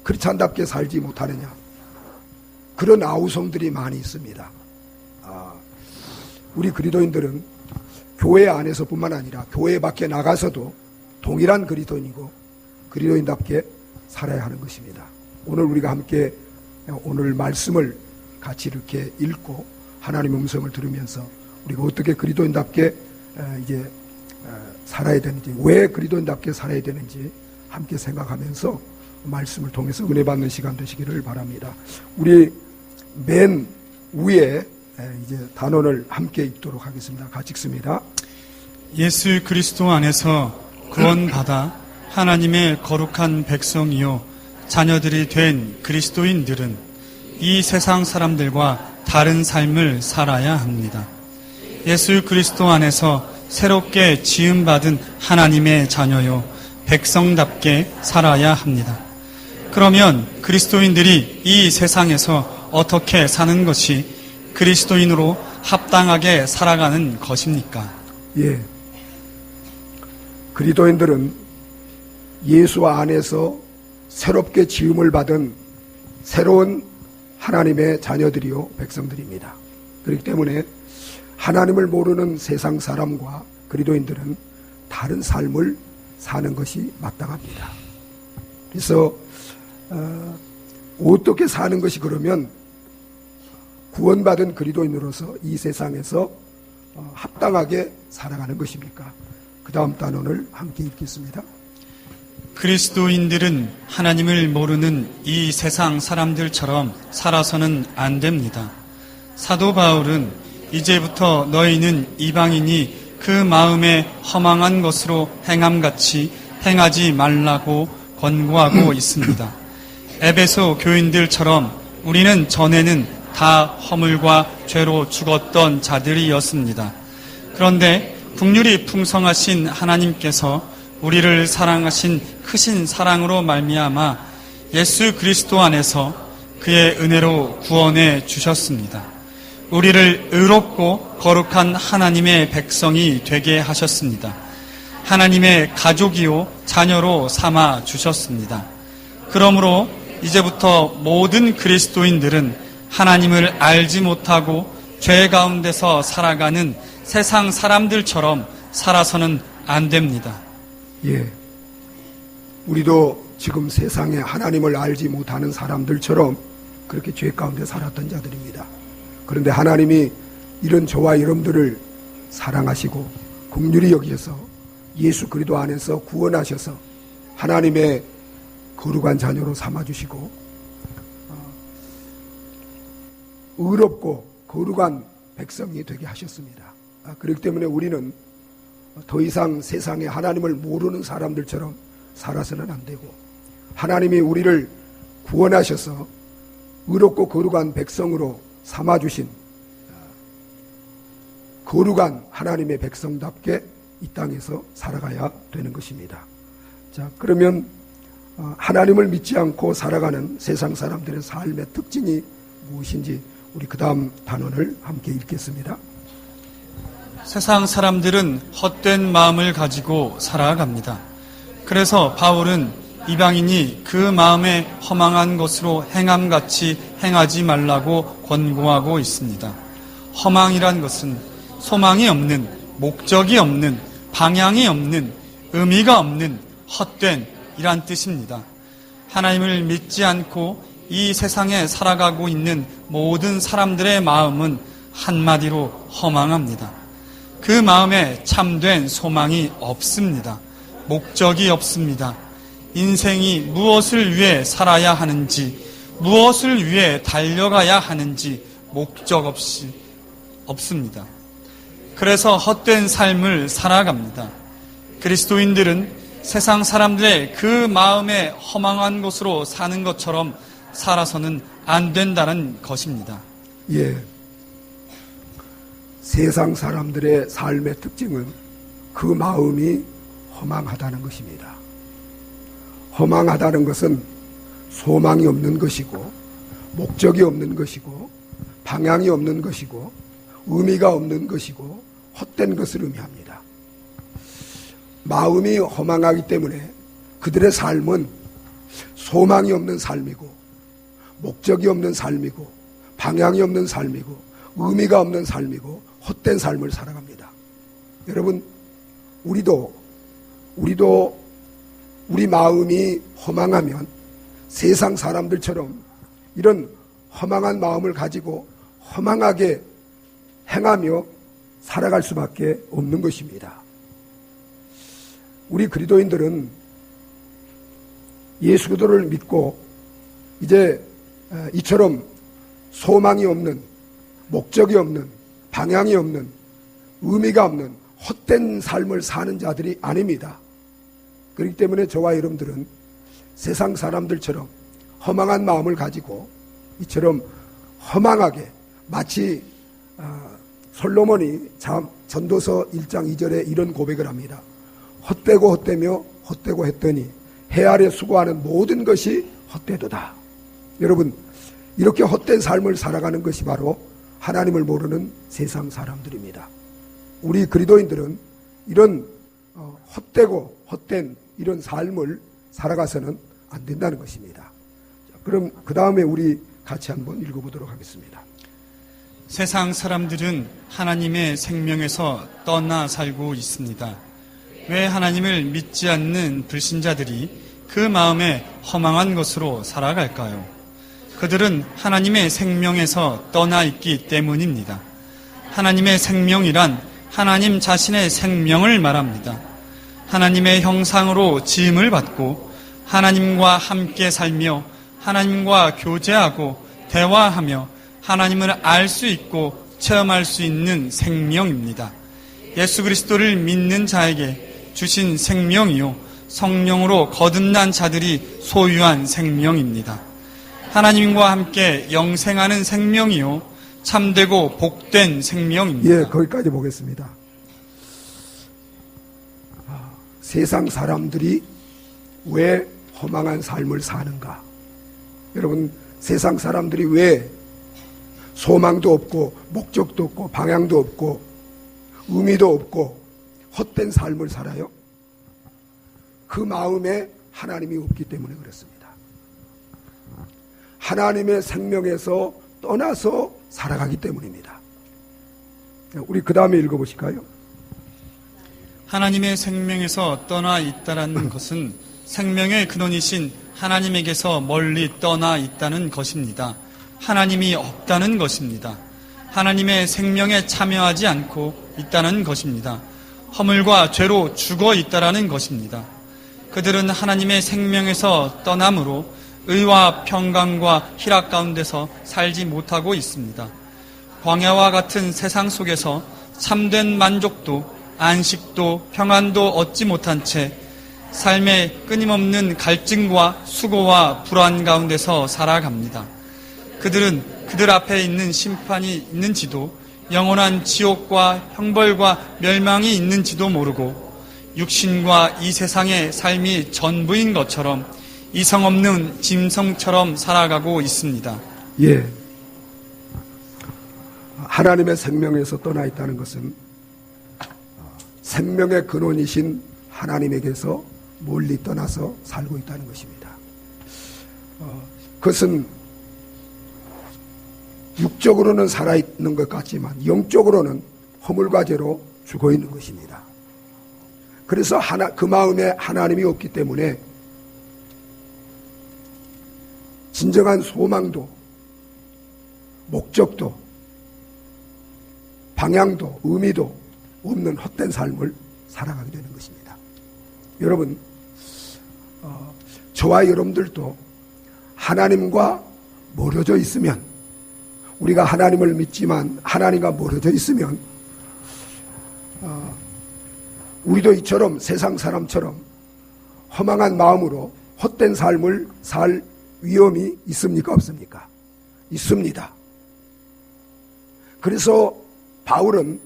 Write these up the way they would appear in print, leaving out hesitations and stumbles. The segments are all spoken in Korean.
크리스찬답게 살지 못하느냐, 그런 아우성들이 많이 있습니다. 우리 그리스도인들은 교회 안에서뿐만 아니라 교회 밖에 나가서도 동일한 그리스도인이고 그리스도인답게 살아야 하는 것입니다. 오늘 우리가 함께 오늘 말씀을 같이 이렇게 읽고 하나님의 음성을 들으면서 우리가 어떻게 그리스도인답게 이제 살아야 되는지, 왜 그리스도인답게 살아야 되는지 함께 생각하면서 말씀을 통해서 은혜 받는 시간 되시기를 바랍니다. 우리 맨 위에 이제 단원을 함께 읽도록 하겠습니다. 같이 읽습니다. 예수 그리스도 안에서 구원받아 하나님의 거룩한 백성이요 자녀들이 된 그리스도인들은 이 세상 사람들과 다른 삶을 살아야 합니다. 예수 그리스도 안에서 새롭게 지음받은 하나님의 자녀요 백성답게 살아야 합니다. 그러면 그리스도인들이 이 세상에서 어떻게 사는 것이 그리스도인으로 합당하게 살아가는 것입니까? 예. 그리스도인들은 예수 안에서 새롭게 지음을 받은 새로운 하나님의 자녀들이요 백성들입니다. 그렇기 때문에 하나님을 모르는 세상 사람과 그리스도인들은 다른 삶을 사는 것이 마땅합니다. 그래서 어떻게 사는 것이 그러면 구원받은 그리스도인으로서 이 세상에서 합당하게 살아가는 것입니까? 그 다음 단원을 함께 읽겠습니다. 그리스도인들은 하나님을 모르는 이 세상 사람들처럼 살아서는 안 됩니다. 사도 바울은 이제부터 너희는 이방인이 그 마음에 허망한 것으로 행함같이 행하지 말라고 권고하고 있습니다. 에베소 교인들처럼 우리는 전에는 다 허물과 죄로 죽었던 자들이었습니다. 그런데 긍휼이 풍성하신 하나님께서 우리를 사랑하신 크신 사랑으로 말미암아 예수 그리스도 안에서 그의 은혜로 구원해 주셨습니다. 우리를 의롭고 거룩한 하나님의 백성이 되게 하셨습니다. 하나님의 가족이요 자녀로 삼아 주셨습니다. 그러므로 이제부터 모든 그리스도인들은 하나님을 알지 못하고 죄 가운데서 살아가는 세상 사람들처럼 살아서는 안 됩니다. 예. 우리도 지금 세상에 하나님을 알지 못하는 사람들처럼 그렇게 죄 가운데 살았던 자들입니다. 그런데 하나님이 이런 저와 여러분들을 사랑하시고 긍휼히 여기셔서 예수 그리스도 안에서 구원하셔서 하나님의 거룩한 자녀로 삼아주시고 의롭고 거룩한 백성이 되게 하셨습니다. 그렇기 때문에 우리는 더 이상 세상에 하나님을 모르는 사람들처럼 살아서는 안 되고 하나님이 우리를 구원하셔서 의롭고 거룩한 백성으로 삼아주신 거룩한 하나님의 백성답게 이 땅에서 살아가야 되는 것입니다. 자, 그러면 하나님을 믿지 않고 살아가는 세상 사람들의 삶의 특징이 무엇인지 우리 그 다음 단원을 함께 읽겠습니다. 세상 사람들은 헛된 마음을 가지고 살아갑니다. 그래서 바울은 이방인이 그 마음에 허망한 것으로 행함같이 행하지 말라고 권고하고 있습니다. 허망이란 것은 소망이 없는, 목적이 없는, 방향이 없는, 의미가 없는 헛된 이란 뜻입니다. 하나님을 믿지 않고 이 세상에 살아가고 있는 모든 사람들의 마음은 한마디로 허망합니다. 그 마음에 참된 소망이 없습니다. 목적이 없습니다. 인생이 무엇을 위해 살아야 하는지, 무엇을 위해 달려가야 하는지 목적 없이 없습니다. 그래서 헛된 삶을 살아갑니다. 그리스도인들은 세상 사람들의 그 마음에 허망한 것으로 사는 것처럼 살아서는 안 된다는 것입니다. 예. 세상 사람들의 삶의 특징은 그 마음이 허망하다는 것입니다. 허망하다는 것은 소망이 없는 것이고 목적이 없는 것이고 방향이 없는 것이고 의미가 없는 것이고 헛된 것을 의미합니다. 마음이 허망하기 때문에 그들의 삶은 소망이 없는 삶이고 목적이 없는 삶이고 방향이 없는 삶이고 의미가 없는 삶이고 헛된 삶을 살아갑니다. 여러분, 우리도 우리 마음이 허망하면 세상 사람들처럼 이런 허망한 마음을 가지고 허망하게 행하며 살아갈 수밖에 없는 것입니다. 우리 그리스도인들은 예수 그리스도를 믿고 이제 이처럼 소망이 없는, 목적이 없는, 방향이 없는, 의미가 없는 헛된 삶을 사는 자들이 아닙니다. 그렇기 때문에 저와 여러분들은 세상 사람들처럼 허망한 마음을 가지고 이처럼 허망하게 마치 솔로몬이 전도서 1장 2절에 이런 고백을 합니다. 헛되고 헛되며 헛되고 했더니 해 아래 수고하는 모든 것이 헛되도다. 여러분, 이렇게 헛된 삶을 살아가는 것이 바로 하나님을 모르는 세상 사람들입니다. 우리 그리스도인들은 이런 헛되고 헛된 이런 삶을 살아가서는 안 된다는 것입니다. 그럼 그 다음에 우리 같이 한번 읽어보도록 하겠습니다. 세상 사람들은 하나님의 생명에서 떠나 살고 있습니다. 왜 하나님을 믿지 않는 불신자들이 그 마음에 허망한 것으로 살아갈까요? 그들은 하나님의 생명에서 떠나 있기 때문입니다. 하나님의 생명이란 하나님 자신의 생명을 말합니다. 하나님의 형상으로 지음을 받고 하나님과 함께 살며 하나님과 교제하고 대화하며 하나님을 알 수 있고 체험할 수 있는 생명입니다. 예수 그리스도를 믿는 자에게 주신 생명이요 성령으로 거듭난 자들이 소유한 생명입니다. 하나님과 함께 영생하는 생명이요 참되고 복된 생명입니다. 예, 거기까지 보겠습니다. 세상 사람들이 왜 허망한 삶을 사는가? 여러분, 세상 사람들이 왜 소망도 없고 목적도 없고 방향도 없고 의미도 없고 헛된 삶을 살아요? 그 마음에 하나님이 없기 때문에 그렇습니다. 하나님의 생명에서 떠나서 살아가기 때문입니다. 우리 그 다음에 읽어보실까요? 하나님의 생명에서 떠나 있다는 것은 생명의 근원이신 하나님에게서 멀리 떠나 있다는 것입니다. 하나님이 없다는 것입니다. 하나님의 생명에 참여하지 않고 있다는 것입니다. 허물과 죄로 죽어 있다라는 것입니다. 그들은 하나님의 생명에서 떠남으로 의와 평강과 희락 가운데서 살지 못하고 있습니다. 광야와 같은 세상 속에서 참된 만족도, 안식도, 평안도 얻지 못한 채 삶의 끊임없는 갈증과 수고와 불안 가운데서 살아갑니다. 그들은 그들 앞에 있는 심판이 있는지도, 영원한 지옥과 형벌과 멸망이 있는지도 모르고 육신과 이 세상의 삶이 전부인 것처럼 이성 없는 짐승처럼 살아가고 있습니다. 예. 하나님의 생명에서 떠나 있다는 것은 생명의 근원이신 하나님에게서 멀리 떠나서 살고 있다는 것입니다. 그것은 육적으로는 살아있는 것 같지만 영적으로는 허물과 죄로 죽어 있는 것입니다. 그래서 그 마음에 하나님이 없기 때문에 진정한 소망도 목적도 방향도 의미도 없는 헛된 삶을 살아가게 되는 것입니다. 여러분, 저와 여러분들도 하나님과 멀어져 있으면, 우리가 하나님을 믿지만 하나님과 멀어져 있으면 우리도 이처럼 세상 사람처럼 허망한 마음으로 헛된 삶을 살 위험이 있습니까? 없습니까? 있습니다. 그래서 바울은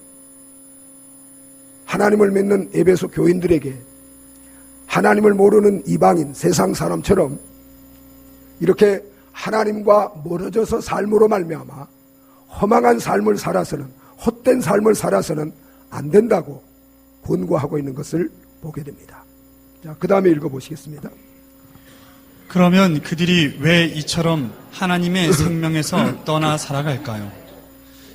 하나님을 믿는 에베소 교인들에게 하나님을 모르는 이방인 세상 사람처럼 이렇게 하나님과 멀어져서 삶으로 말미암아 허망한 삶을 살아서는, 헛된 삶을 살아서는 안 된다고 권고하고 있는 것을 보게 됩니다. 자, 그 다음에 읽어보시겠습니다. 그러면 그들이 왜 이처럼 하나님의 생명에서 떠나 살아갈까요?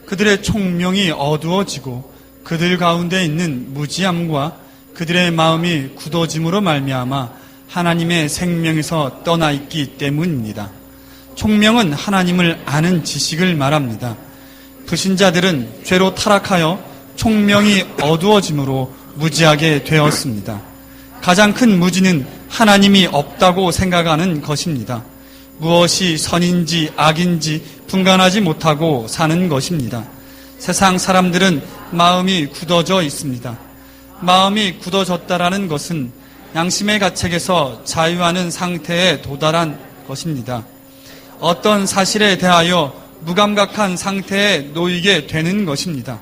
그들의 총명이 어두워지고 그들 가운데 있는 무지함과 그들의 마음이 굳어짐으로 말미암아 하나님의 생명에서 떠나 있기 때문입니다. 총명은 하나님을 아는 지식을 말합니다. 불신자들은 죄로 타락하여 총명이 어두워짐으로 무지하게 되었습니다. 가장 큰 무지는 하나님이 없다고 생각하는 것입니다. 무엇이 선인지 악인지 분간하지 못하고 사는 것입니다. 세상 사람들은 마음이 굳어져 있습니다. 마음이 굳어졌다라는 것은 양심의 가책에서 자유하는 상태에 도달한 것입니다. 어떤 사실에 대하여 무감각한 상태에 놓이게 되는 것입니다.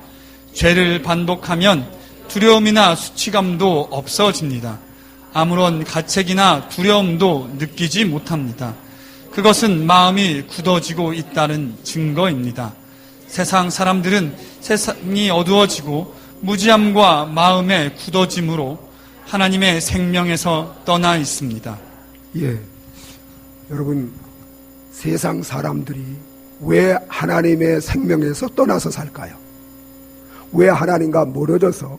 죄를 반복하면 두려움이나 수치감도 없어집니다. 아무런 가책이나 두려움도 느끼지 못합니다. 그것은 마음이 굳어지고 있다는 증거입니다. 세상 사람들은 세상이 어두워지고 무지함과 마음의 굳어짐으로 하나님의 생명에서 떠나 있습니다. 예, 여러분, 세상 사람들이 왜 하나님의 생명에서 떠나서 살까요? 왜 하나님과 멀어져서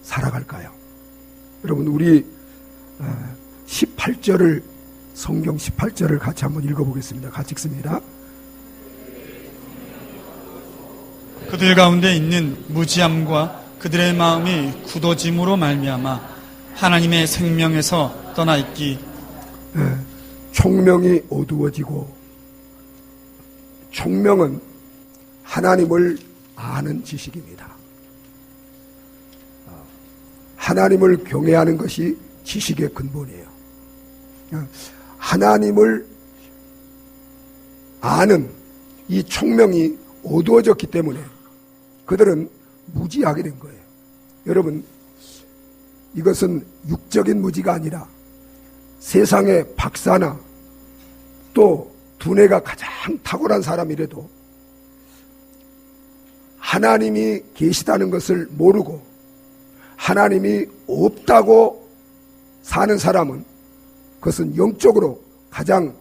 살아갈까요? 여러분, 우리 18절을, 성경 18절을 같이 한번 읽어보겠습니다. 같이 읽습니다. 그들 가운데 있는 무지함과 그들의 마음이 굳어짐으로 말미암아 하나님의 생명에서 떠나 있기. 총명이 어두워지고, 총명은 하나님을 아는 지식입니다. 하나님을 경외하는 것이 지식의 근본이에요. 하나님을 아는 이 총명이 어두워졌기 때문에 그들은 무지하게 된 거예요. 여러분, 이것은 육적인 무지가 아니라 세상의 박사나 또 두뇌가 가장 탁월한 사람이라도 하나님이 계시다는 것을 모르고 하나님이 없다고 사는 사람은 그것은 영적으로 가장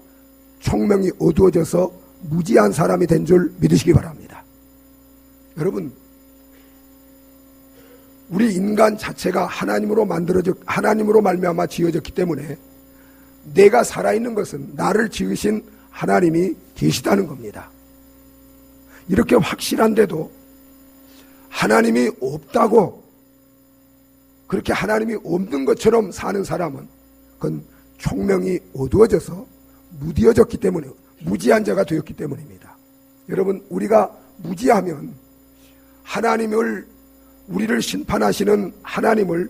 총명이 어두워져서 무지한 사람이 된 줄 믿으시기 바랍니다. 여러분, 우리 인간 자체가 하나님으로 말미암아 지어졌기 때문에 내가 살아있는 것은 나를 지으신 하나님이 계시다는 겁니다. 이렇게 확실한데도 하나님이 없다고, 그렇게 하나님이 없는 것처럼 사는 사람은 그건 총명이 어두워져서 무디어졌기 때문에, 무지한 자가 되었기 때문입니다. 여러분, 우리가 무지하면 우리를 심판하시는 하나님을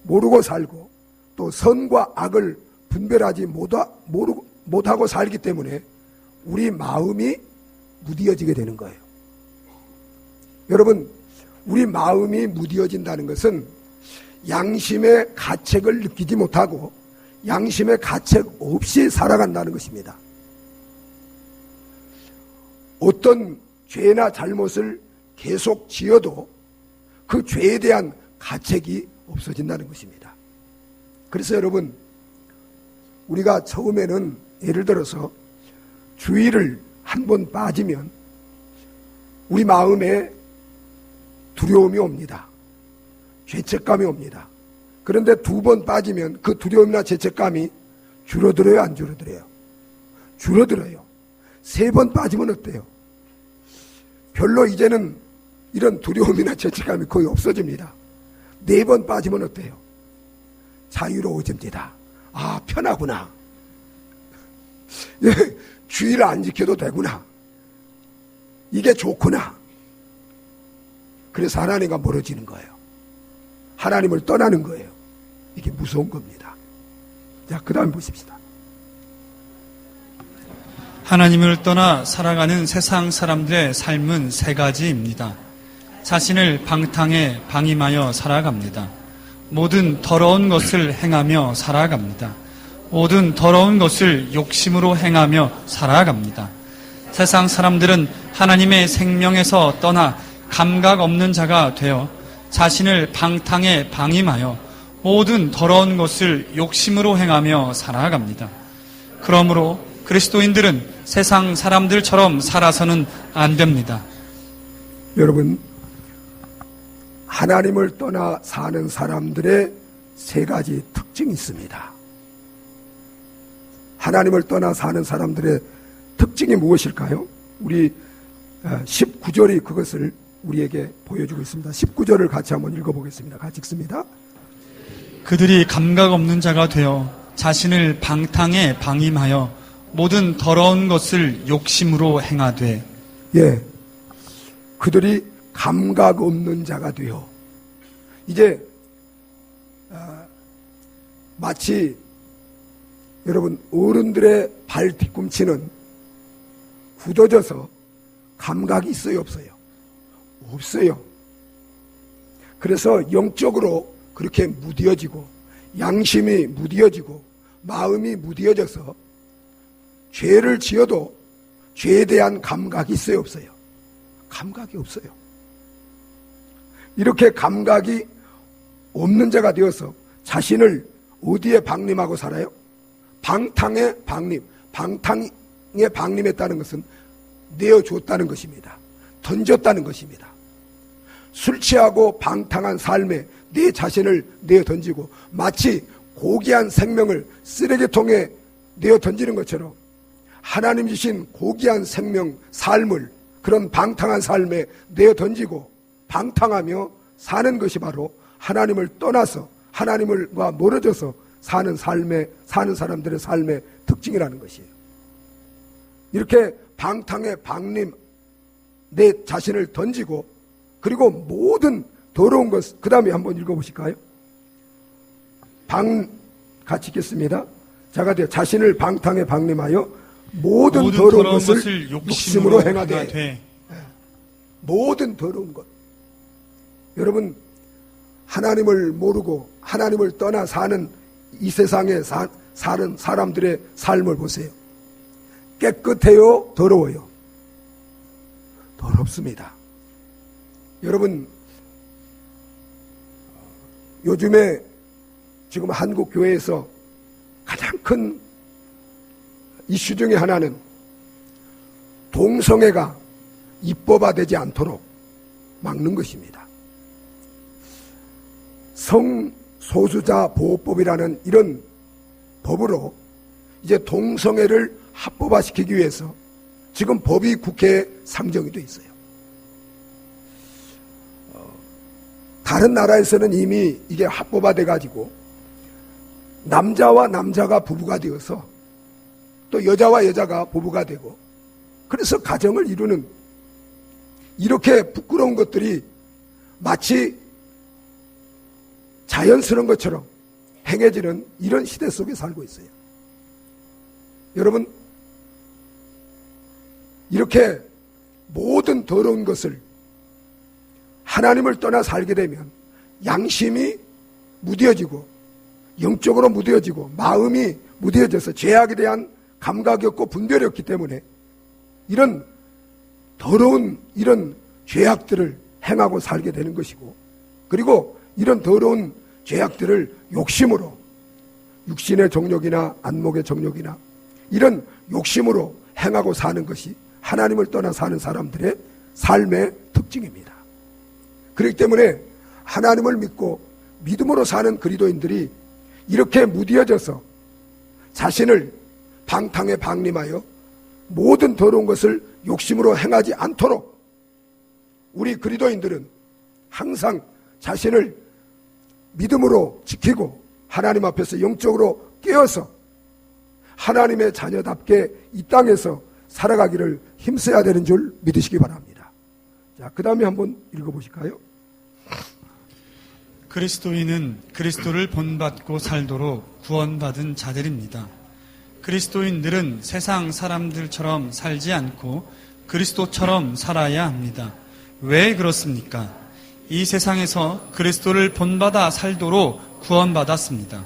모르고 살고 또 선과 악을 분별하지 못하고 살기 때문에 우리 마음이 무디어지게 되는 거예요. 여러분, 우리 마음이 무디어진다는 것은 양심의 가책을 느끼지 못하고 양심의 가책 없이 살아간다는 것입니다. 어떤 죄나 잘못을 계속 지어도 그 죄에 대한 가책이 없어진다는 것입니다. 그래서 여러분, 우리가 처음에는 예를 들어서 주의를 한 번 빠지면 우리 마음에 두려움이 옵니다. 죄책감이 옵니다. 그런데 두 번 빠지면 그 두려움이나 죄책감이 줄어들어요, 안 줄어들어요? 줄어들어요. 세 번 빠지면 어때요? 별로 이제는 이런 두려움이나 죄책감이 거의 없어집니다. 네 번 빠지면 어때요? 자유로워집니다. 아, 편하구나. 주의를 안 지켜도 되구나. 이게 좋구나. 그래서 하나님과 멀어지는 거예요. 하나님을 떠나는 거예요. 이게 무서운 겁니다. 자, 그 다음 보십시다. 하나님을 떠나 살아가는 세상 사람들의 삶은 세 가지입니다. 자신을 방탕에 방임하여 살아갑니다. 모든 더러운 것을 행하며 살아갑니다. 모든 더러운 것을 욕심으로 행하며 살아갑니다. 세상 사람들은 하나님의 생명에서 떠나 감각 없는 자가 되어 자신을 방탕에 방임하여 모든 더러운 것을 욕심으로 행하며 살아갑니다. 그러므로 그리스도인들은 세상 사람들처럼 살아서는 안 됩니다. 여러분, 하나님을 떠나 사는 사람들의 세 가지 특징이 있습니다. 하나님을 떠나 사는 사람들의 특징이 무엇일까요? 우리 19절이 그것을 우리에게 보여주고 있습니다. 19절을 같이 한번 읽어보겠습니다. 같이 읽습니다. 그들이 감각 없는 자가 되어 자신을 방탕에 방임하여 모든 더러운 것을 욕심으로 행하되. 예, 그들이 감각 없는 자가 되어. 이제 마치 여러분 어른들의 발 뒤꿈치는 굳어져서 감각이 있어요, 없어요? 없어요. 그래서 영적으로 그렇게 무뎌지고 양심이 무뎌지고 마음이 무뎌져서 죄를 지어도 죄에 대한 감각이 있어요, 없어요? 감각이 없어요. 이렇게 감각이 없는 자가 되어서 자신을 어디에 방림하고 살아요? 방탕에 방림. 방탕에 방림했다는 것은 내어줬다는 것입니다. 던졌다는 것입니다. 술 취하고 방탕한 삶에 내 자신을 내어 던지고 마치 고귀한 생명을 쓰레기통에 내어 던지는 것처럼 하나님 주신 고귀한 생명, 삶을 그런 방탕한 삶에 내어 던지고 방탕하며 사는 것이 바로 하나님을 떠나서 하나님과 멀어져서 사는 사람들의 삶의 특징이라는 것이에요. 이렇게 방탕에 방림, 내 자신을 던지고 그리고 모든 더러운 것, 그 다음에 한번 읽어보실까요? 같이 읽겠습니다. 자가 되어 자신을 방탕에 방림하여 모든 더러운 것을 욕심으로 행하되. 모든 더러운 것. 여러분, 하나님을 모르고 하나님을 떠나 사는 이 세상에 사는 사람들의 삶을 보세요. 깨끗해요? 더러워요? 더럽습니다. 여러분, 요즘에 지금 한국 교회에서 가장 큰 이슈 중에 하나는 동성애가 입법화되지 않도록 막는 것입니다. 성소수자 보호법이라는 이런 법으로 이제 동성애를 합법화시키기 위해서 지금 법이 국회에 상정이 돼 있어요. 다른 나라에서는 이미 이게 합법화돼 가지고 남자와 남자가 부부가 되어서 또 여자와 여자가 부부가 되고 그래서 가정을 이루는 이렇게 부끄러운 것들이 마치 자연스러운 것처럼 행해지는 이런 시대 속에 살고 있어요. 여러분, 이렇게 모든 더러운 것을 하나님을 떠나 살게 되면 양심이 무뎌지고 영적으로 무뎌지고 마음이 무뎌져서 죄악에 대한 감각이 없고 분별이 없기 때문에 이런 더러운 이런 죄악들을 행하고 살게 되는 것이고 그리고 이런 더러운 죄악들을 욕심으로 육신의 정욕이나 안목의 정욕이나 이런 욕심으로 행하고 사는 것이 하나님을 떠나 사는 사람들의 삶의 특징입니다. 그렇기 때문에 하나님을 믿고 믿음으로 사는 그리스도인들이 이렇게 무뎌져서 자신을 방탕에 방림하여 모든 더러운 것을 욕심으로 행하지 않도록 우리 그리스도인들은 항상 자신을 믿음으로 지키고 하나님 앞에서 영적으로 깨어서 하나님의 자녀답게 이 땅에서 살아가기를 힘써야 되는 줄 믿으시기 바랍니다. 자, 그 다음에 한번 읽어보실까요? 그리스도인은 그리스도를 본받고 살도록 구원받은 자들입니다. 그리스도인들은 세상 사람들처럼 살지 않고 그리스도처럼 살아야 합니다. 왜 그렇습니까? 이 세상에서 그리스도를 본받아 살도록 구원받았습니다.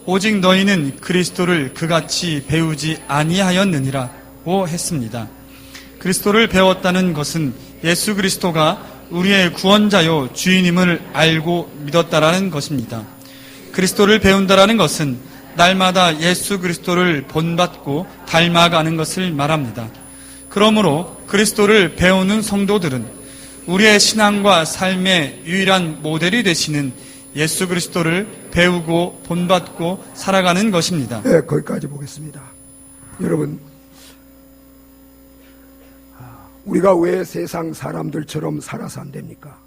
오직 너희는 그리스도를 그같이 배우지 아니하였느니라고 했습니다. 그리스도를 배웠다는 것은 예수 그리스도가 우리의 구원자요 주인임을 알고 믿었다라는 것입니다. 그리스도를 배운다라는 것은 날마다 예수 그리스도를 본받고 닮아가는 것을 말합니다. 그러므로 그리스도를 배우는 성도들은 우리의 신앙과 삶의 유일한 모델이 되시는 예수 그리스도를 배우고 본받고 살아가는 것입니다. 네, 거기까지 보겠습니다. 여러분, 우리가 왜 세상 사람들처럼 살아서 안 됩니까?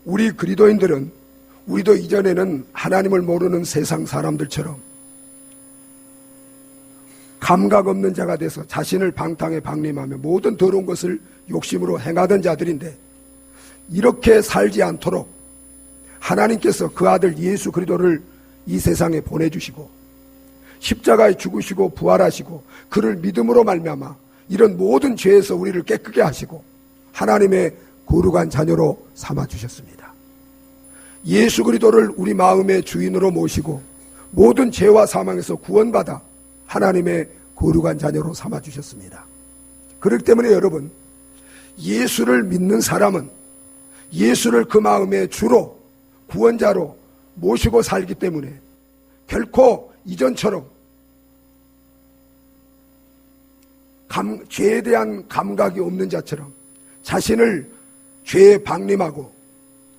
우리 그리스도인들은 우리도 이전에는 하나님을 모르는 세상 사람들처럼 감각 없는 자가 돼서 자신을 방탕에 방림하며 모든 더러운 것을 욕심으로 행하던 자들인데, 이렇게 살지 않도록 하나님께서 그 아들 예수 그리스도를 이 세상에 보내주시고 십자가에 죽으시고 부활하시고 그를 믿음으로 말미암아 이런 모든 죄에서 우리를 깨끗게 하시고 하나님의 거룩한 자녀로 삼아주셨습니다. 예수 그리스도를 우리 마음의 주인으로 모시고 모든 죄와 사망에서 구원받아 하나님의 거룩한 자녀로 삼아주셨습니다. 그렇기 때문에 여러분, 예수를 믿는 사람은 예수를 그 마음의 주로 구원자로 모시고 살기 때문에 결코 이전처럼 죄에 대한 감각이 없는 자처럼 자신을 죄에 방림하고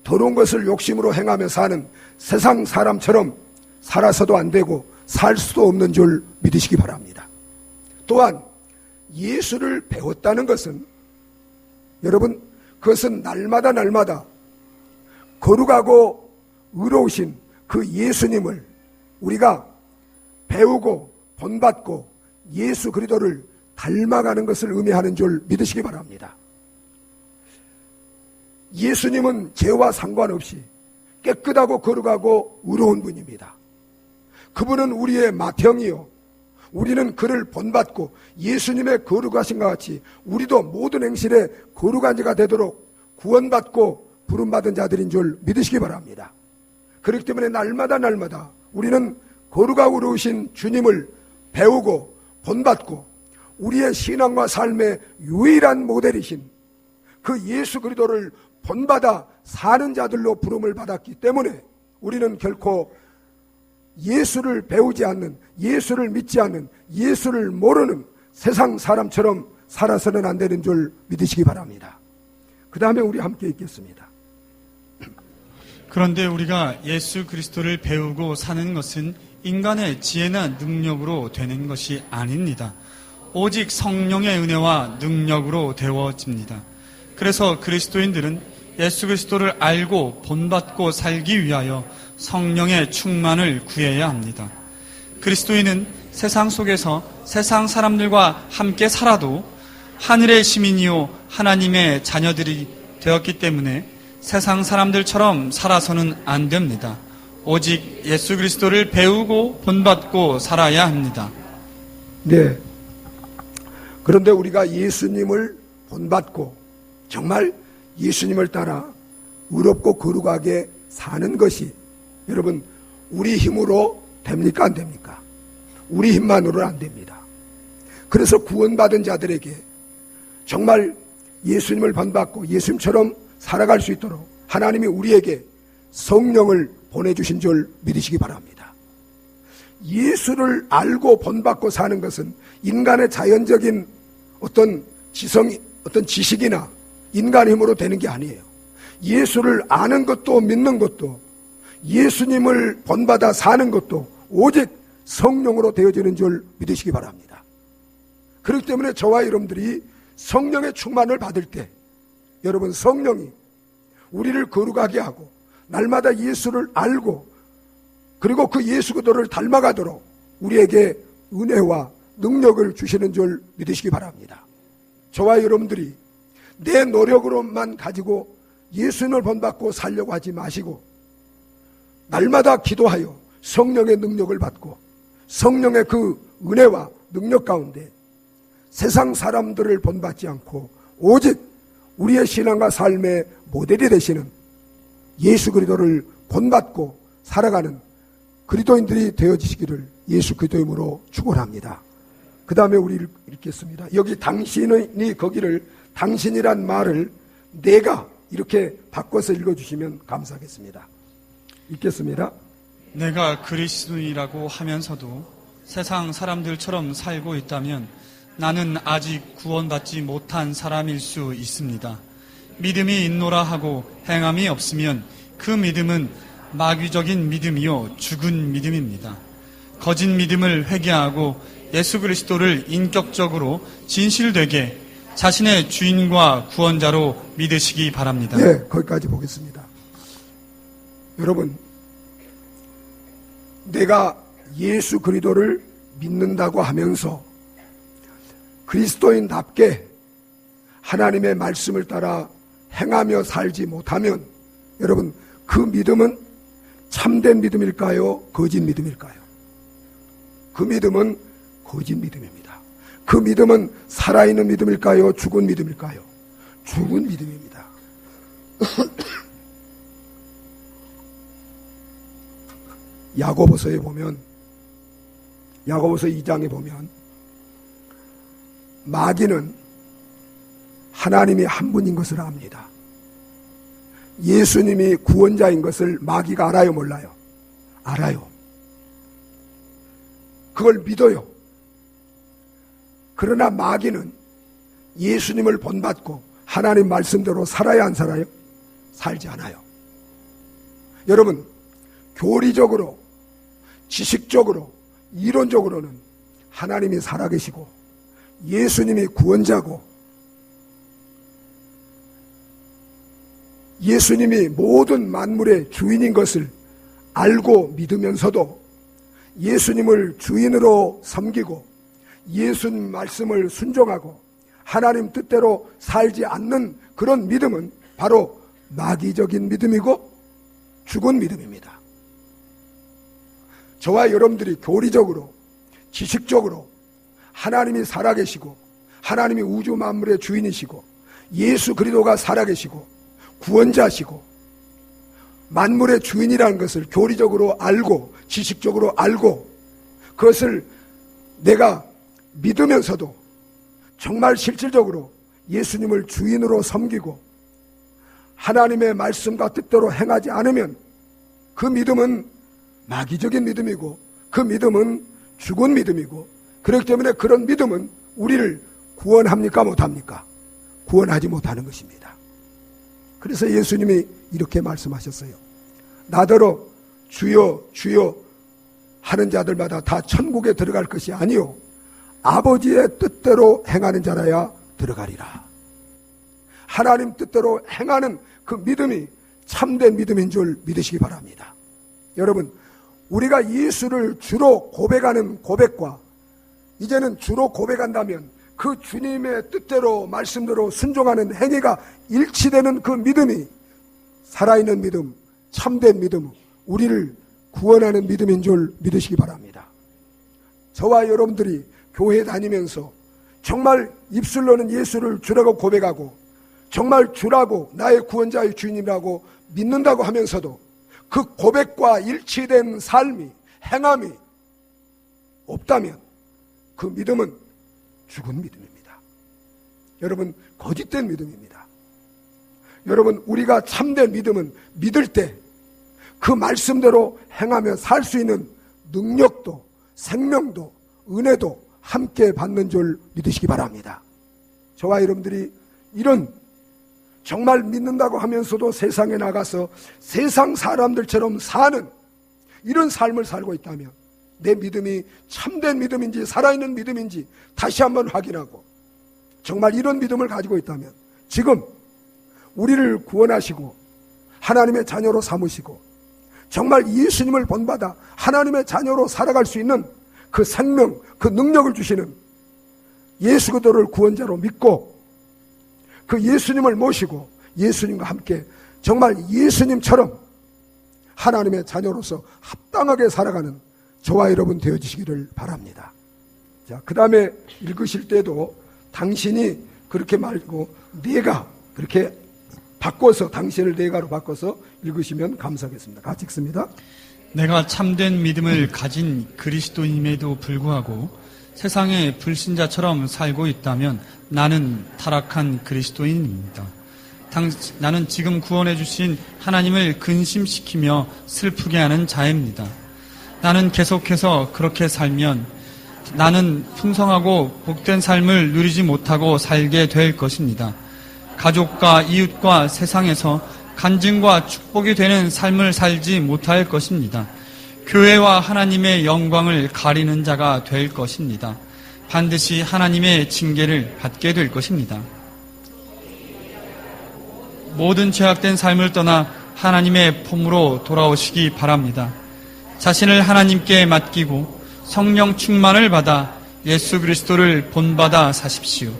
더러운 것을 욕심으로 행하며 사는 세상 사람처럼 살아서도 안 되고 살 수도 없는 줄 믿으시기 바랍니다. 또한 예수를 배웠다는 것은, 여러분, 그것은 날마다 거룩하고 의로우신 그 예수님을 우리가 배우고 본받고 예수 그리스도를 닮아가는 것을 의미하는 줄 믿으시기 바랍니다. 예수님은 죄와 상관없이 깨끗하고 거룩하고 의로운 분입니다. 그분은 우리의 맏형이요, 우리는 그를 본받고 예수님의 거룩하신 것 같이 우리도 모든 행실에 거룩한 자가 되도록 구원받고 부름받은 자들인 줄 믿으시기 바랍니다. 그렇기 때문에 날마다 우리는 거룩하고 의로우신 주님을 배우고 본받고 우리의 신앙과 삶의 유일한 모델이신 그 예수 그리스도를 본받아 사는 자들로 부름을 받았기 때문에 우리는 결코 예수를 배우지 않는, 예수를 믿지 않는, 예수를 모르는 세상 사람처럼 살아서는 안 되는 줄 믿으시기 바랍니다. 그 다음에 우리 함께 읽겠습니다. 그런데 우리가 예수 그리스도를 배우고 사는 것은 인간의 지혜나 능력으로 되는 것이 아닙니다. 오직 성령의 은혜와 능력으로 되어집니다. 그래서 그리스도인들은 예수 그리스도를 알고 본받고 살기 위하여 성령의 충만을 구해야 합니다. 그리스도인은 세상 속에서 세상 사람들과 함께 살아도 하늘의 시민이요 하나님의 자녀들이 되었기 때문에 세상 사람들처럼 살아서는 안 됩니다. 오직 예수 그리스도를 배우고 본받고 살아야 합니다. 네. 그런데 우리가 예수님을 본받고 정말 예수님을 따라 의롭고 거룩하게 사는 것이, 여러분, 우리 힘으로 됩니까? 안 됩니까? 우리 힘만으로는 안 됩니다. 그래서 구원받은 자들에게 정말 예수님을 본받고 예수님처럼 살아갈 수 있도록 하나님이 우리에게 성령을 보내주신 줄 믿으시기 바랍니다. 예수를 알고 본받고 사는 것은 인간의 자연적인 어떤 지식이나 인간 힘으로 되는 게 아니에요. 예수를 아는 것도 믿는 것도 예수님을 본받아 사는 것도 오직 성령으로 되어지는 줄 믿으시기 바랍니다. 그렇기 때문에 저와 여러분들이 성령의 충만을 받을 때, 여러분, 성령이 우리를 거룩하게 하고 날마다 예수를 알고 그리고 그 예수 그리스도를 닮아가도록 우리에게 은혜와 능력을 주시는 줄 믿으시기 바랍니다. 저와 여러분들이 내 노력으로만 가지고 예수님을 본받고 살려고 하지 마시고 날마다 기도하여 성령의 능력을 받고 성령의 그 은혜와 능력 가운데 세상 사람들을 본받지 않고 오직 우리의 신앙과 삶의 모델이 되시는 예수 그리스도를 본받고 살아가는 그리스도인들이 되어지시기를 예수 그리스도의 이름으로 축원합니다. 그 다음에 우리 읽겠습니다. 여기 당신이 거기를 당신이란 말을 내가 이렇게 바꿔서 읽어주시면 감사하겠습니다. 읽겠습니다. 내가 그리스도인이라고 하면서도 세상 사람들처럼 살고 있다면 나는 아직 구원받지 못한 사람일 수 있습니다. 믿음이 있노라 하고 행함이 없으면 그 믿음은 마귀적인 믿음이요 죽은 믿음입니다. 거짓 믿음을 회개하고 예수 그리스도를 인격적으로 진실되게 자신의 주인과 구원자로 믿으시기 바랍니다. 네, 거기까지 보겠습니다. 여러분, 내가 예수 그리스도를 믿는다고 하면서 그리스도인답게 하나님의 말씀을 따라 행하며 살지 못하면 여러분, 그 믿음은 참된 믿음일까요? 거짓 믿음일까요? 그 믿음은 거짓 믿음입니다. 그 믿음은 살아있는 믿음일까요? 죽은 믿음일까요? 죽은 믿음입니다. 야고보서에 보면, 야고보서 2장에 보면 마귀는 하나님이 한 분인 것을 압니다. 예수님이 구원자인 것을 마귀가 알아요, 몰라요? 알아요. 그걸 믿어요. 그러나 마귀는 예수님을 본받고 하나님 말씀대로 살아야 안 살아요? 살지 않아요. 여러분, 교리적으로, 지식적으로, 이론적으로는 하나님이 살아계시고 예수님이 구원자고 예수님이 모든 만물의 주인인 것을 알고 믿으면서도 예수님을 주인으로 섬기고 예수님 말씀을 순종하고 하나님 뜻대로 살지 않는 그런 믿음은 바로 마귀적인 믿음이고 죽은 믿음입니다. 저와 여러분들이 교리적으로, 지식적으로 하나님이 살아계시고 하나님이 우주 만물의 주인이시고 예수 그리스도가 살아계시고 구원자시고 만물의 주인이라는 것을 교리적으로 알고 지식적으로 알고 그것을 내가 믿으면서도 정말 실질적으로 예수님을 주인으로 섬기고 하나님의 말씀과 뜻대로 행하지 않으면 그 믿음은 마귀적인 믿음이고 그 믿음은 죽은 믿음이고 그렇기 때문에 그런 믿음은 우리를 구원합니까 못합니까? 구원하지 못하는 것입니다. 그래서 예수님이 이렇게 말씀하셨어요. 나더러 주여 주여 하는 자들마다 다 천국에 들어갈 것이 아니요 아버지의 뜻대로 행하는 자라야 들어가리라. 하나님 뜻대로 행하는 그 믿음이 참된 믿음인 줄 믿으시기 바랍니다. 여러분, 우리가 예수를 주로 고백하는 고백과 이제는 주로 고백한다면 그 주님의 뜻대로 말씀대로 순종하는 행위가 일치되는 그 믿음이 살아있는 믿음, 참된 믿음, 우리를 구원하는 믿음인 줄 믿으시기 바랍니다. 저와 여러분들이 교회 다니면서 정말 입술로는 예수를 주라고 고백하고 정말 주라고 나의 구원자의 주인이라고 믿는다고 하면서도 그 고백과 일치된 삶이, 행함이 없다면 그 믿음은 죽은 믿음입니다. 여러분, 거짓된 믿음입니다. 여러분, 우리가 참된 믿음은 믿을 때 그 말씀대로 행하며 살 수 있는 능력도 생명도 은혜도 함께 받는 줄 믿으시기 바랍니다. 저와 여러분들이 이런 정말 믿는다고 하면서도 세상에 나가서 세상 사람들처럼 사는 이런 삶을 살고 있다면 내 믿음이 참된 믿음인지 살아있는 믿음인지 다시 한번 확인하고 정말 이런 믿음을 가지고 있다면 지금 우리를 구원하시고 하나님의 자녀로 삼으시고 정말 예수님을 본받아 하나님의 자녀로 살아갈 수 있는 그 생명, 그 능력을 주시는 예수 그리스도를 구원자로 믿고 그 예수님을 모시고 예수님과 함께 정말 예수님처럼 하나님의 자녀로서 합당하게 살아가는 저와 여러분 되어주시기를 바랍니다. 자, 그 다음에 읽으실 때도 당신이 그렇게 말고 내가 그렇게 바꿔서 당신을 내가로 바꿔서 읽으시면 감사하겠습니다. 같이 읽습니다. 내가 참된 믿음을 가진 그리스도임에도 불구하고 세상의 불신자처럼 살고 있다면 나는 타락한 그리스도인입니다. 나는 지금 구원해 주신 하나님을 근심시키며 슬프게 하는 자입니다. 나는 계속해서 그렇게 살면 나는 풍성하고 복된 삶을 누리지 못하고 살게 될 것입니다. 가족과 이웃과 세상에서 간증과 축복이 되는 삶을 살지 못할 것입니다. 교회와 하나님의 영광을 가리는 자가 될 것입니다. 반드시 하나님의 징계를 받게 될 것입니다. 모든 죄악된 삶을 떠나 하나님의 품으로 돌아오시기 바랍니다. 자신을 하나님께 맡기고 성령 충만을 받아 예수 그리스도를 본받아 사십시오.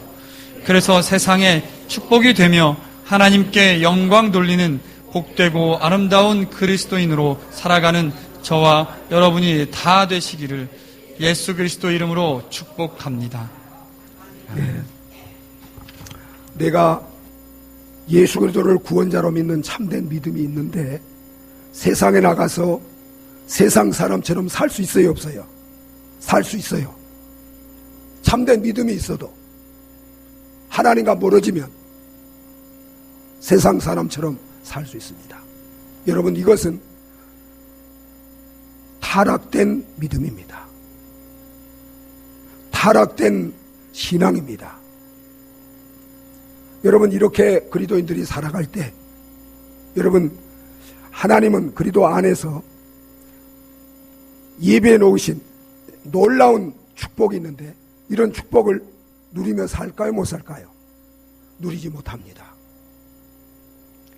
그래서 세상에 축복이 되며 하나님께 영광 돌리는 복되고 아름다운 그리스도인으로 살아가는 저와 여러분이 다 되시기를 예수 그리스도 이름으로 축복합니다. 내가 예수 그리스도를 구원자로 믿는 참된 믿음이 있는데 세상에 나가서 세상 사람처럼 살 수 있어요, 없어요? 살 수 있어요. 참된 믿음이 있어도 하나님과 멀어지면 세상 사람처럼 살 수 있습니다. 여러분, 이것은 타락된 믿음입니다. 타락된 신앙입니다. 여러분, 이렇게 그리스도인들이 살아갈 때 여러분, 하나님은 그리스도 안에서 예배해 놓으신 놀라운 축복이 있는데 이런 축복을 누리며 살까요, 못 살까요? 누리지 못합니다.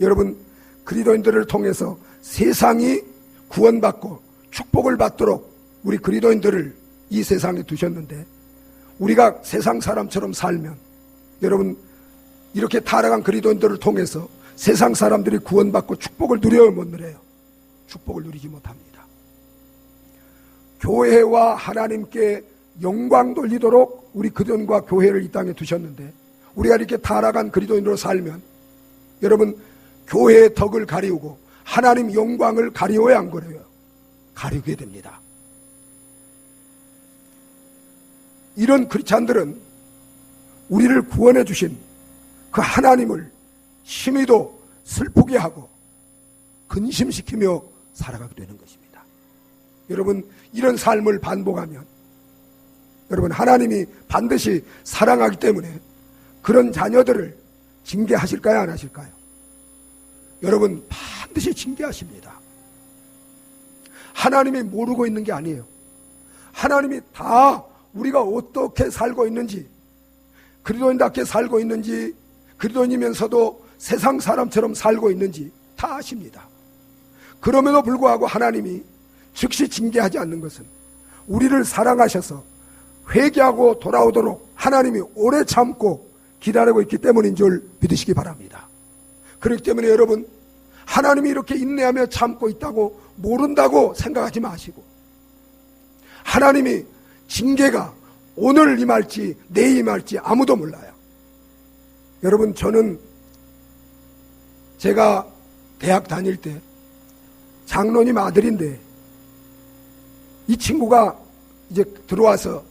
여러분, 그리스도인들을 통해서 세상이 구원받고 축복을 받도록 우리 그리스도인들을 이 세상에 두셨는데 우리가 세상 사람처럼 살면 여러분, 이렇게 타락한 그리스도인들을 통해서 세상 사람들이 구원받고 축복을 누려야 못 누려요. 축복을 누리지 못합니다. 교회와 하나님께 영광 돌리도록 우리 그리스도인과 교회를 이 땅에 두셨는데 우리가 이렇게 타락한 그리스도인으로 살면 여러분, 교회의 덕을 가리우고 하나님 영광을 가리워야 안 그래요? 가리우게 됩니다. 이런 크리스찬들은 우리를 구원해 주신 그 하나님을 심히도 슬프게 하고 근심시키며 살아가게 되는 것입니다. 여러분, 이런 삶을 반복하면 여러분, 하나님이 반드시 사랑하기 때문에 그런 자녀들을 징계하실까요, 안 하실까요? 여러분, 반드시 징계하십니다. 하나님이 모르고 있는 게 아니에요. 하나님이 다 우리가 어떻게 살고 있는지, 그리스도인답게 살고 있는지, 그리스도인이면서도 세상 사람처럼 살고 있는지 다 아십니다. 그럼에도 불구하고 하나님이 즉시 징계하지 않는 것은 우리를 사랑하셔서 회개하고 돌아오도록 하나님이 오래 참고 기다리고 있기 때문인 줄 믿으시기 바랍니다. 그렇기 때문에 여러분, 하나님이 이렇게 인내하며 참고 있다고 모른다고 생각하지 마시고, 하나님이 징계가 오늘 임할지 내일 임할지 아무도 몰라요. 여러분, 저는 제가 대학 다닐 때 장로님 아들인데 이 친구가 이제 들어와서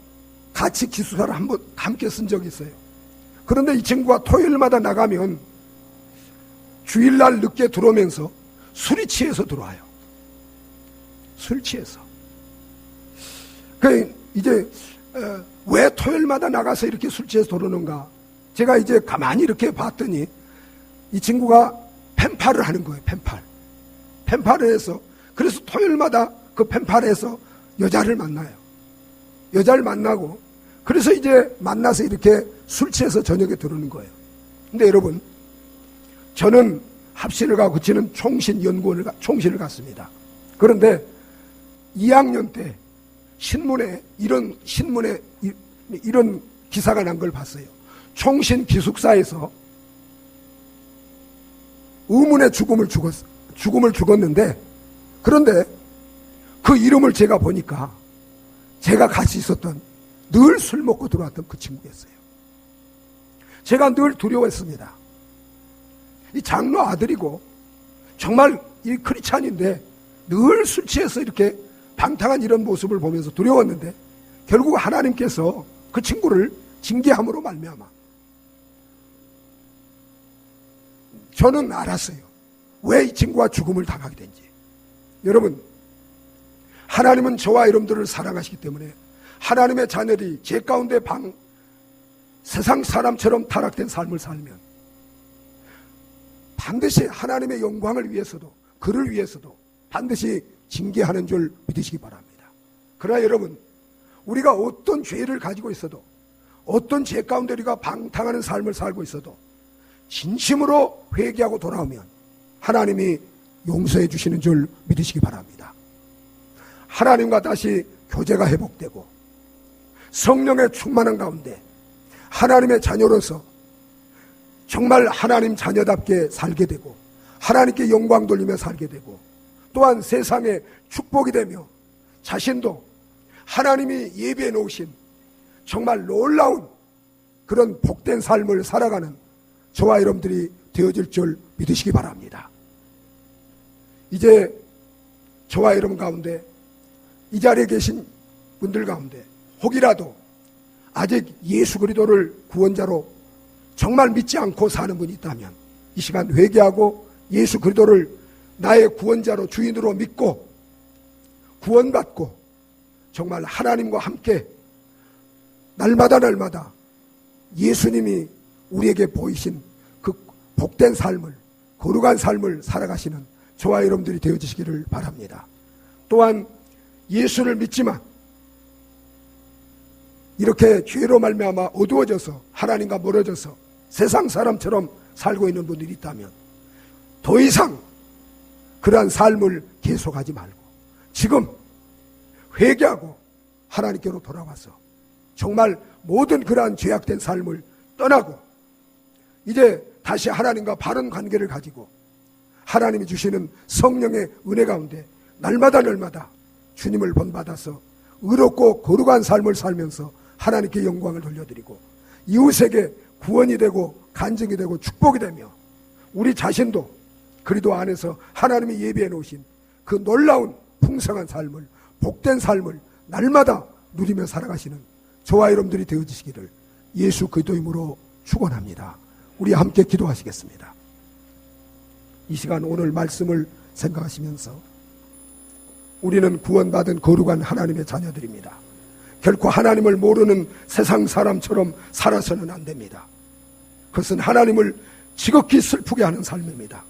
같이 기숙사를 한번 함께 쓴 적이 있어요. 그런데 이 친구가 토요일마다 나가면 주일날 늦게 들어오면서 술이 취해서 들어와요. 술 취해서. 그 이제 왜 토요일마다 나가서 이렇게 술 취해서 들어오는가? 제가 이제 가만히 이렇게 봤더니 이 친구가 펜팔을 하는 거예요. 펜팔을 해서, 그래서 토요일마다 그 펜팔에서 여자를 만나요. 여자를 만나고, 그래서 이제 만나서 이렇게 술 취해서 저녁에 들어오는 거예요. 근데 여러분, 저는 합신을 가고 그치는 총신을 갔습니다. 그런데 2학년 때 이런 기사가 난 걸 봤어요. 총신 기숙사에서 의문의 죽음을 죽었는데, 그런데 그 이름을 제가 보니까 제가 같이 있었던, 늘 술 먹고 들어왔던 그 친구였어요. 제가 늘 두려워했습니다. 이 장로 아들이고 정말 이 크리스찬인데 늘 술 취해서 이렇게 방탕한 이런 모습을 보면서 두려웠는데 결국 하나님께서 그 친구를 징계함으로 말미암아 저는 알았어요. 왜 이 친구가 죽음을 당하게 된지. 여러분, 하나님은 저와 여러분들을 사랑하시기 때문에 하나님의 자녀들이 죄 가운데 세상 사람처럼 타락된 삶을 살면 반드시 하나님의 영광을 위해서도 그를 위해서도 반드시 징계하는 줄 믿으시기 바랍니다. 그러나 여러분, 우리가 어떤 죄를 가지고 있어도 어떤 죄 가운데 우리가 방탕하는 삶을 살고 있어도 진심으로 회개하고 돌아오면 하나님이 용서해 주시는 줄 믿으시기 바랍니다. 하나님과 다시 교제가 회복되고 성령의 충만한 가운데 하나님의 자녀로서 정말 하나님 자녀답게 살게 되고 하나님께 영광 돌리며 살게 되고 또한 세상에 축복이 되며 자신도 하나님이 예비해 놓으신 정말 놀라운 그런 복된 삶을 살아가는 저와 여러분들이 되어질 줄 믿으시기 바랍니다. 이제 저와 여러분 가운데 이 자리에 계신 분들 가운데 혹이라도 아직 예수 그리스도를 구원자로 정말 믿지 않고 사는 분이 있다면 이 시간 회개하고 예수 그리스도를 나의 구원자로 주인으로 믿고 구원받고 정말 하나님과 함께 날마다 예수님이 우리에게 보이신 그 복된 삶을 거룩한 삶을 살아가시는 저와 여러분들이 되어주시기를 바랍니다. 또한 예수를 믿지만 이렇게 죄로 말미암아 어두워져서 하나님과 멀어져서 세상 사람처럼 살고 있는 분들이 있다면 더 이상 그러한 삶을 계속하지 말고 지금 회개하고 하나님께로 돌아와서 정말 모든 그러한 죄악된 삶을 떠나고 이제 다시 하나님과 바른 관계를 가지고 하나님이 주시는 성령의 은혜 가운데 날마다 주님을 본받아서 의롭고 거룩한 삶을 살면서 하나님께 영광을 돌려드리고 이웃에게 구원이 되고 간증이 되고 축복이 되며 우리 자신도 그리스도 안에서 하나님이 예비해 놓으신 그 놀라운 풍성한 삶을 복된 삶을 날마다 누리며 살아가시는 저와 여러분들이 되어주시기를 예수 그리스도 이름으로 축원합니다. 우리 함께 기도하시겠습니다. 이 시간 오늘 말씀을 생각하시면서 우리는 구원받은 거룩한 하나님의 자녀들입니다. 결코 하나님을 모르는 세상 사람처럼 살아서는 안 됩니다. 그것은 하나님을 지극히 슬프게 하는 삶입니다.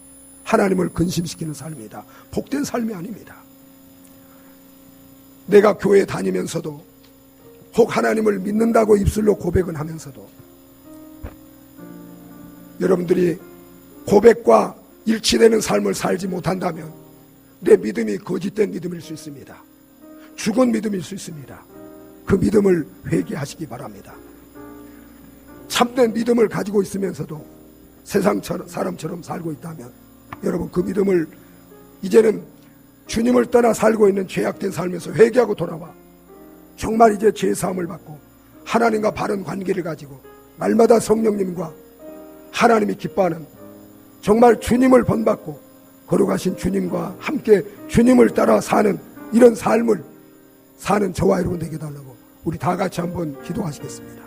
하나님을 근심시키는 삶이다. 복된 삶이 아닙니다. 내가 교회 다니면서도 혹 하나님을 믿는다고 입술로 고백은 하면서도 여러분들이 고백과 일치되는 삶을 살지 못한다면 내 믿음이 거짓된 믿음일 수 있습니다. 죽은 믿음일 수 있습니다. 그 믿음을 회개하시기 바랍니다. 참된 믿음을 가지고 있으면서도 세상 사람처럼 살고 있다면 여러분 그 믿음을 이제는 주님을 떠나 살고 있는 죄악된 삶에서 회개하고 돌아와 정말 이제 죄사함을 받고 하나님과 바른 관계를 가지고 날마다 성령님과 하나님이 기뻐하는 정말 주님을 본받고 거룩하신 주님과 함께 주님을 따라 사는 이런 삶을 사는 저와 여러분 되게 해달라고 우리 다 같이 한번 기도하시겠습니다.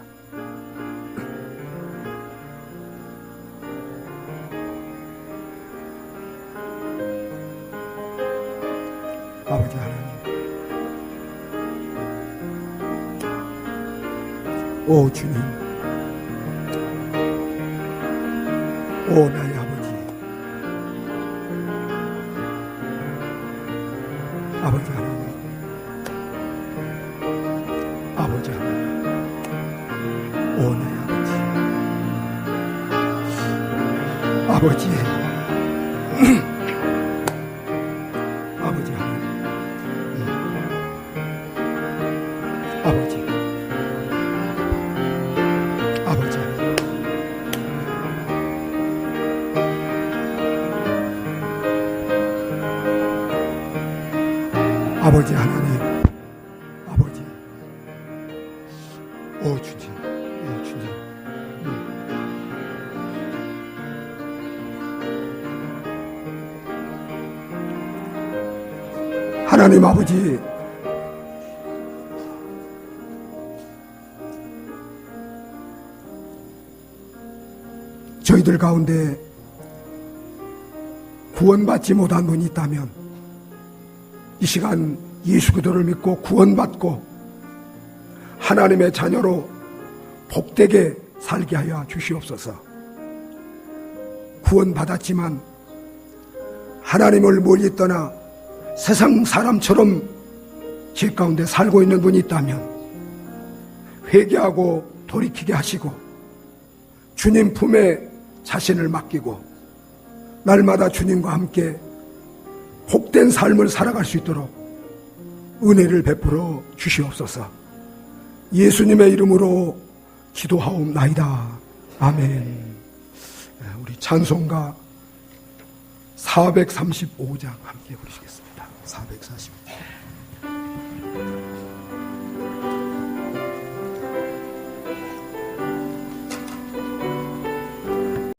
아버지 하나님, 오 주님, 오 나의 아버지, 아버지 하나님, 아버지 하나님, 오 나의 아버지, 아버지 하나님, 아버지, 아버지 하나님, 아버지 하나님, 아버지, 오 주님, 오 주님, 하나님 아버지, 저희들 가운데 구원받지 못한 분이 있다면 이 시간 예수 그리스도를 믿고 구원받고 하나님의 자녀로 복되게 살게 하여 주시옵소서. 구원받았지만 하나님을 멀리 떠나 세상 사람처럼 죄 가운데 살고 있는 분이 있다면 회개하고 돌이키게 하시고 주님 품에 자신을 맡기고 날마다 주님과 함께 복된 삶을 살아갈 수 있도록 은혜를 베풀어 주시옵소서. 예수님의 이름으로 기도하옵나이다. 아멘. 우리 찬송가 435장 함께 부르시겠습니다. 435.